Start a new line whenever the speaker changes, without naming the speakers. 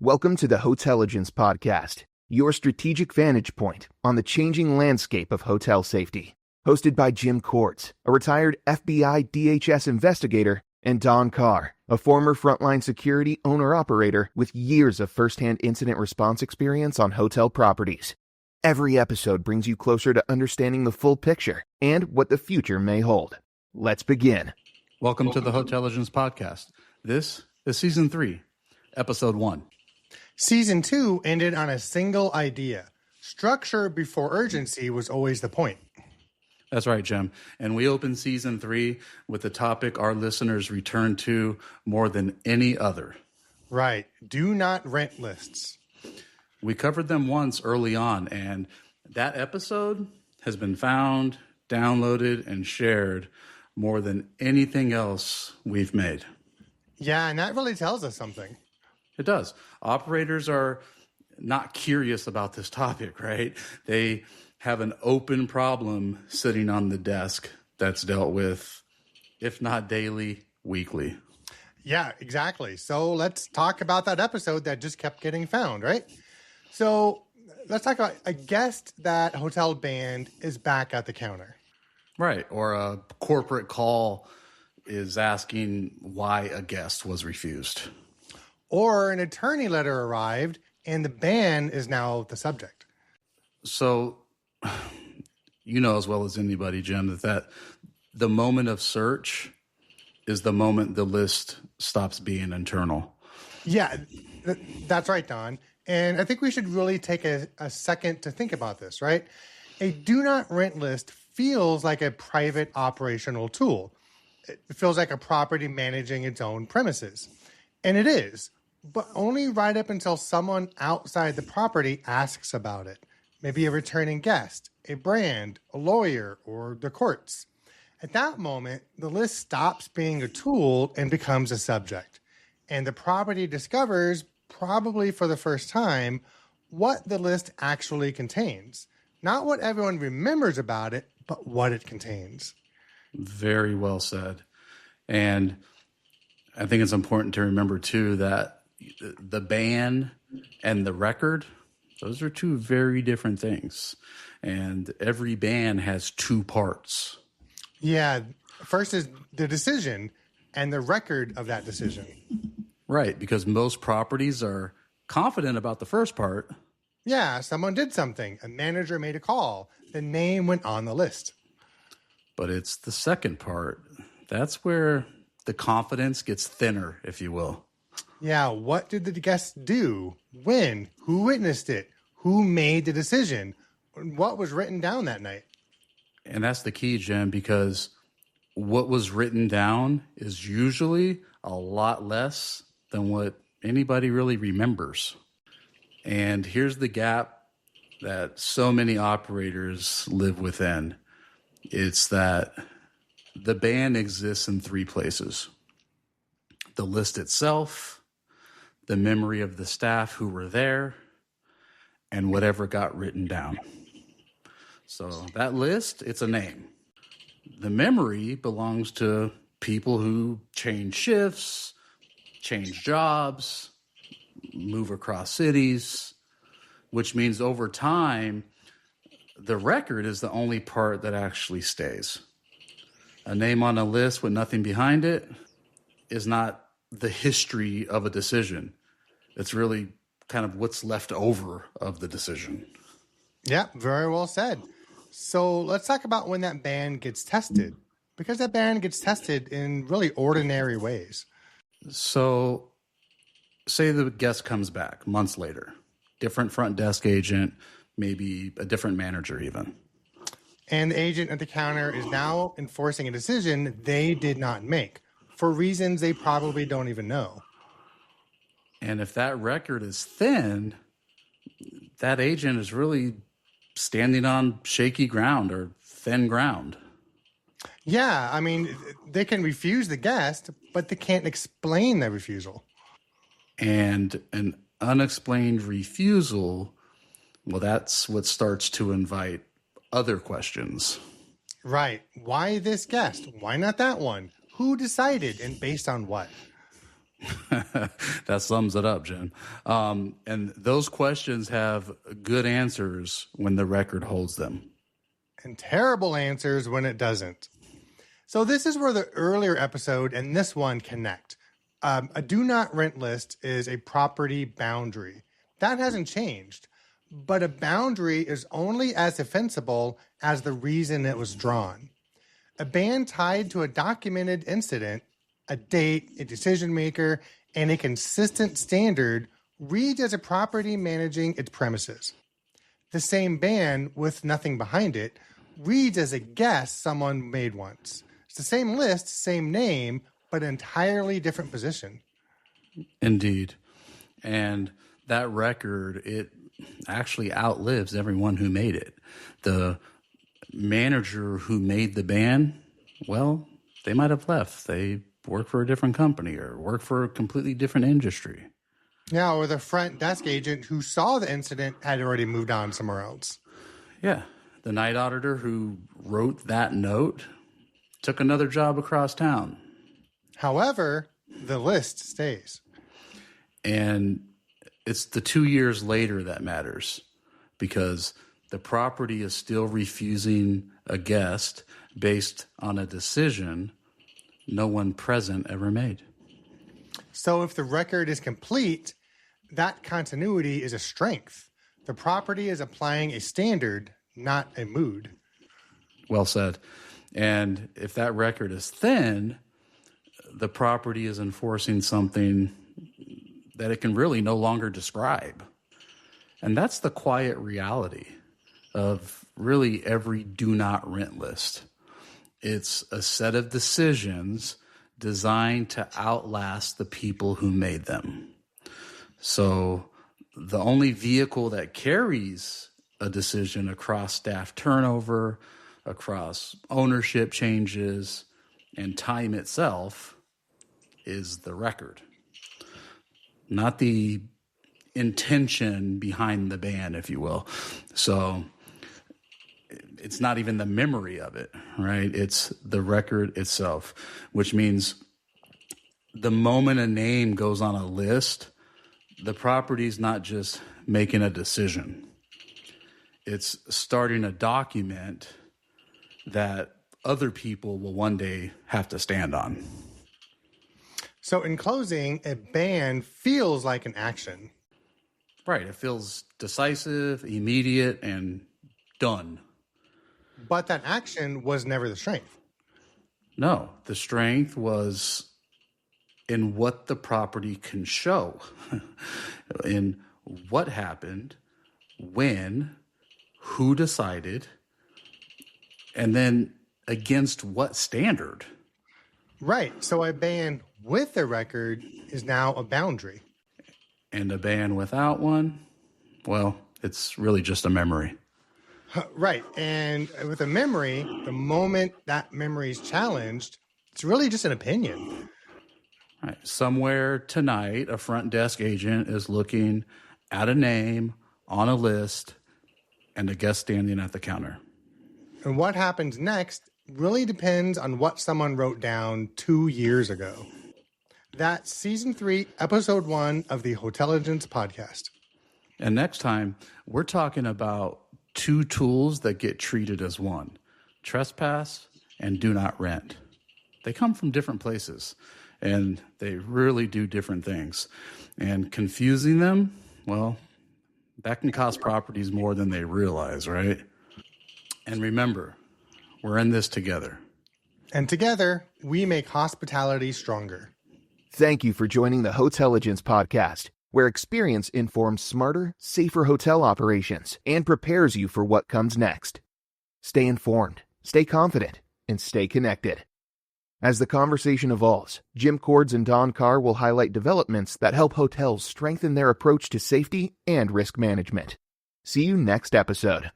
Welcome to the Hotelligence Podcast, your strategic vantage point on the changing landscape of hotel safety. Hosted by Jim Kortz, a retired FBI DHS investigator, and Don Carr, a former frontline security owner-operator with years of first-hand incident response experience on hotel properties. Every episode brings you closer to understanding the full picture and what the future may hold. Let's begin.
Welcome to the Hotelligence Podcast. This is Season 3, Episode 1.
Season 2 ended on a single idea. Structure before urgency was always the point.
That's right, Jim. And we opened Season 3 with the topic our listeners return to more than any other.
Right. Do not rent lists.
We covered them once early on, and that episode has been found, downloaded, and shared more than anything else we've made.
Yeah, and that really tells us something.
It does. Operators are not curious about this topic, right? They have an open problem sitting on the desk that's dealt with, if not daily, weekly.
Yeah, exactly. So let's talk about that episode that just kept getting found, right? So let's talk about a guest that hotel banned is back at the counter.
Right. Or a corporate call is asking why a guest was refused.
Or an attorney letter arrived and the ban is now the subject.
So, you know as well as anybody, Jim, that the moment of search is the moment the list stops being internal.
Yeah, that's right, Don. And I think we should really take a second to think about this, right? A do not rent list feels like a private operational tool. It feels like a property managing its own premises. And it is, but only right up until someone outside the property asks about it. Maybe a returning guest, a brand, a lawyer, or the courts. At that moment, the list stops being a tool and becomes a subject. And the property discovers, probably for the first time, what the list actually contains. Not what everyone remembers about it, but what it contains.
Very well said. And I think it's important to remember, too, that the ban and the record, those are two very different things. And every ban has two parts.
Yeah. First is the decision and the record of that decision.
Right, because most properties are confident about the first part.
Yeah, someone did something. A manager made a call. The name went on the list.
But it's the second part. That's where the confidence gets thinner, if you will.
Yeah, what did the guests do? When? Who witnessed it? Who made the decision? What was written down that night?
And that's the key, Jim, because what was written down is usually a lot less than what anybody really remembers. And here's the gap that so many operators live within. It's that the ban exists in three places: the list itself, the memory of the staff who were there, and whatever got written down. So that list, it's a name. The memory belongs to people who change shifts, change jobs, move across cities, which means over time, the record is the only part that actually stays. A name on a list with nothing behind it is not the history of a decision. It's really kind of what's left over of the decision.
Yeah, very well said. So let's talk about when that ban gets tested, because that ban gets tested in really ordinary ways.
So say the guest comes back months later, different front desk agent, maybe a different manager even.
And the agent at the counter is now enforcing a decision they did not make for reasons they probably don't even know.
And if that record is thin, that agent is really standing on shaky ground or thin ground.
Yeah, I mean, they can refuse the guest, but they can't explain their refusal.
And an unexplained refusal, well, that's what starts to invite other questions.
Right. Why this guest? Why not that one? Who decided and based on what?
That sums it up, Jim. And those questions have good answers when the record holds them.
And terrible answers when it doesn't. So this is where the earlier episode and this one connect. A do not rent list is a property boundary. That hasn't changed. But a boundary is only as defensible as the reason it was drawn. A ban tied to a documented incident, a date, a decision maker, and a consistent standard reads as a property managing its premises. The same ban with nothing behind it reads as a guess someone made once. It's the same list, same name, but entirely different position.
Indeed. And that record, it actually outlives everyone who made it. The manager who made the ban, well, they might have left. They work for a different company or work for a completely different industry.
Yeah, or the front desk agent who saw the incident had already moved on somewhere else.
Yeah. The night auditor who wrote that note took another job across town.
However, the list stays.
And it's the 2 years later that matters because the property is still refusing a guest based on a decision no one present ever made.
So if the record is complete, that continuity is a strength. The property is applying a standard, not a mood.
Well said. And if that record is thin, the property is enforcing something that it can really no longer describe. And that's the quiet reality of really every do not rent list. It's a set of decisions designed to outlast the people who made them. So the only vehicle that carries a decision across staff turnover, across ownership changes, and time itself is the record. Not the intention behind the ban, if you will. So it's not even the memory of it, right? It's the record itself, which means the moment a name goes on a list, the property's not just making a decision. It's starting a document that other people will one day have to stand on.
So in closing, a ban feels like an action.
Right. It feels decisive, immediate, and done.
But that action was never the strength.
No, the strength was in what the property can show, in what happened, when, who decided, and then against what standard.
Right. So a ban with a record is now a boundary.
And a ban without one, well, it's really just a memory.
Right. And with a memory, the moment that memory is challenged, it's really just an opinion.
Right. Somewhere tonight, a front desk agent is looking at a name on a list and a guest standing at the counter.
And what happens next really depends on what someone wrote down 2 years ago. That's Season 3, Episode 1 of the Hotelligence Podcast.
And next time, we're talking about two tools that get treated as one: trespass and do not rent. They come from different places, and they really do different things. And confusing them, well, that can cost properties more than they realize, right? And remember, we're in this together.
And together, we make hospitality stronger.
Thank you for joining the Hotelligence Podcast, where experience informs smarter, safer hotel operations and prepares you for what comes next. Stay informed, stay confident, and stay connected. As the conversation evolves, Jim Cords and Don Carr will highlight developments that help hotels strengthen their approach to safety and risk management. See you next episode.